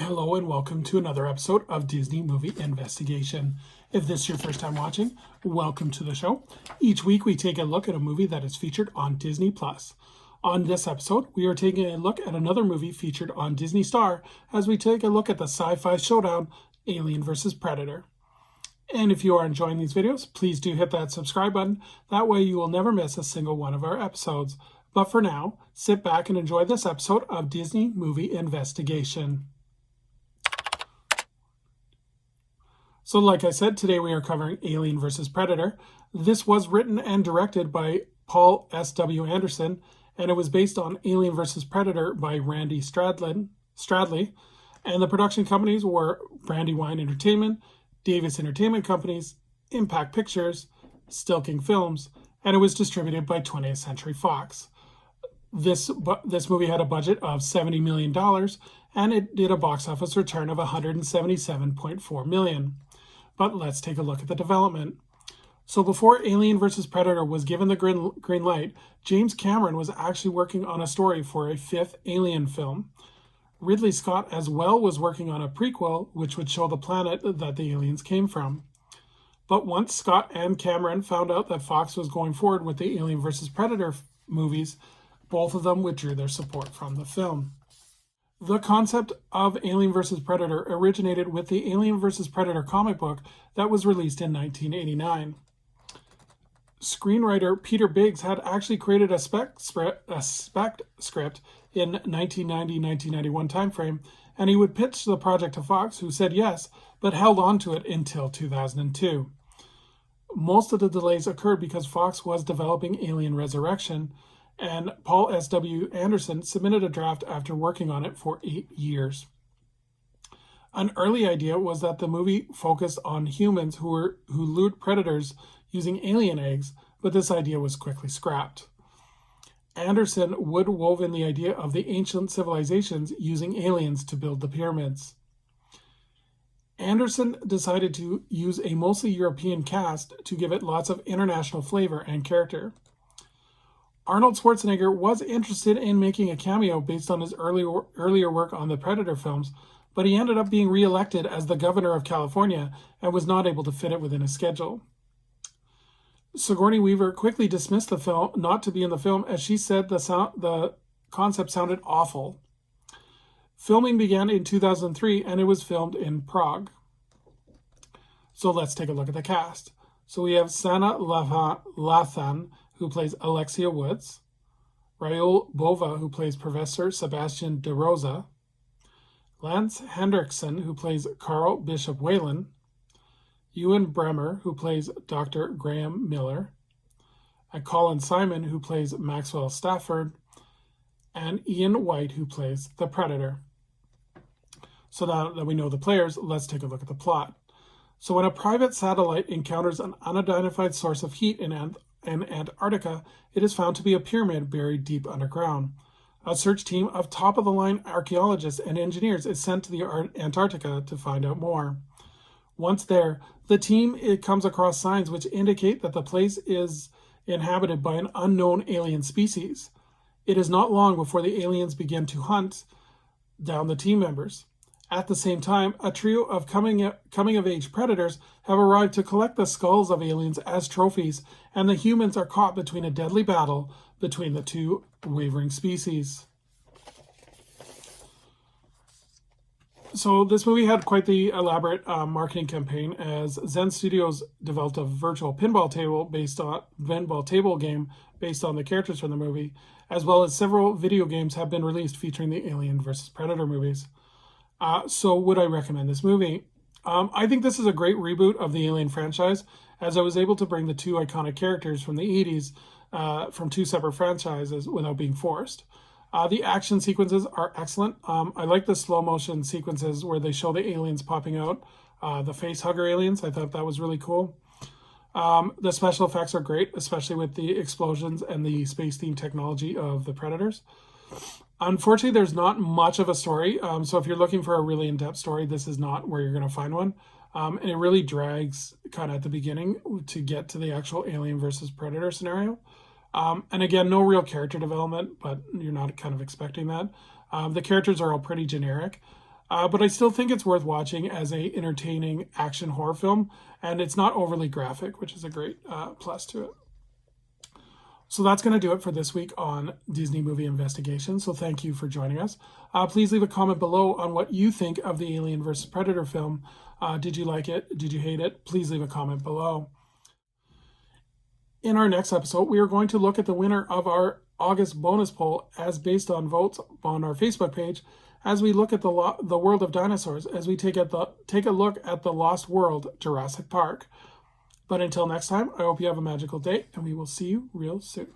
Hello and welcome to another episode of Disney Movie Investigation. If this is your first time watching, welcome to the show. Each week we take a look at a movie that is featured on Disney+. On this episode, we are taking a look at another movie featured on Disney Star as we take a look at the sci-fi showdown, Alien vs. Predator. And if you are enjoying these videos, please do hit that subscribe button. That way you will never miss a single one of our episodes. But for now, sit back and enjoy this episode of Disney Movie Investigation. So like I said, today we are covering Alien vs. Predator. This was written and directed by Paul S.W. Anderson, and it was based on Alien vs. Predator by Randy Stradley. And the production companies were Brandywine Entertainment, Davis Entertainment Companies, Impact Pictures, Still King Films, and it was distributed by 20th Century Fox. This movie had a budget of $70 million, and it did a box office return of $177.4 million. But let's take a look at the development. So before Alien vs. Predator was given the green light, James Cameron was actually working on a story for a fifth Alien film. Ridley Scott as well was working on a prequel, which would show the planet that the aliens came from. But once Scott and Cameron found out that Fox was going forward with the Alien vs. Predator movies, both of them withdrew their support from the film. The concept of Alien vs. Predator originated with the Alien vs. Predator comic book that was released in 1989. Screenwriter Peter Biggs had actually created a spec script in 1990-1991 timeframe, and he would pitch the project to Fox, who said yes, but held on to it until 2002. Most of the delays occurred because Fox was developing Alien Resurrection, and Paul S.W. Anderson submitted a draft after working on it for 8 years. An early idea was that the movie focused on humans who lured predators using alien eggs, but this idea was quickly scrapped. Anderson would wove in the idea of the ancient civilizations using aliens to build the pyramids. Anderson decided to use a mostly European cast to give it lots of international flavor and character. Arnold Schwarzenegger was interested in making a cameo based on his earlier work on the Predator films, but he ended up being reelected as the governor of California and was not able to fit it within his schedule. Sigourney Weaver quickly dismissed the film not to be in the film as she said the concept sounded awful. Filming began in 2003 and it was filmed in Prague. So let's take a look at the cast. So we have Sana Lathan, who plays Alexia Woods, Raoul Bova, who plays Professor Sebastian De Rosa, Lance Hendrickson, who plays Carl Bishop Whalen, Ewan Bremer, who plays Dr. Graham Miller, and Colin Simon, who plays Maxwell Stafford, and Ian White, who plays the Predator. So now that we know the players, let's take a look at the plot. So when a private satellite encounters an unidentified source of heat in Antarctica, it is found to be a pyramid buried deep underground. A search team of top-of-the-line archaeologists and engineers is sent to the Antarctica to find out more. Once there, the team comes across signs which indicate that the place is inhabited by an unknown alien species. It is not long before the aliens begin to hunt down the team members. At the same time, a trio of coming-of-age predators have arrived to collect the skulls of aliens as trophies, and the humans are caught between a deadly battle between the two wavering species. So this movie had quite the elaborate marketing campaign as Zen Studios developed a virtual pinball table game based on the characters from the movie, as well as several video games have been released featuring the Alien vs. Predator movies. So would I recommend this movie? I think this is a great reboot of the Alien franchise, as I was able to bring the two iconic characters from the 80s from two separate franchises without being forced. The action sequences are excellent. I like the slow motion sequences where they show the aliens popping out, the face hugger aliens. I thought that was really cool. The special effects are great, especially with the explosions and the space themed technology of the Predators. Unfortunately, there's not much of a story, so if you're looking for a really in-depth story, this is not where you're going to find one. And it really drags kind of at the beginning to get to the actual Alien versus Predator scenario. And again, no real character development, but you're not kind of expecting that. The characters are all pretty generic. But I still think it's worth watching as a entertaining action horror film, and it's not overly graphic, which is a great plus to it. So that's going to do it for this week on Disney Movie Investigation. So thank you for joining us. Please leave a comment below on what you think of the Alien vs. Predator film. Did you like it? Did you hate it? Please leave a comment below. In our next episode, we are going to look at the winner of our August bonus poll as based on votes on our Facebook page, as we look at the world of dinosaurs, as we take a look at the Lost World, Jurassic Park. But until next time, I hope you have a magical day, and we will see you real soon.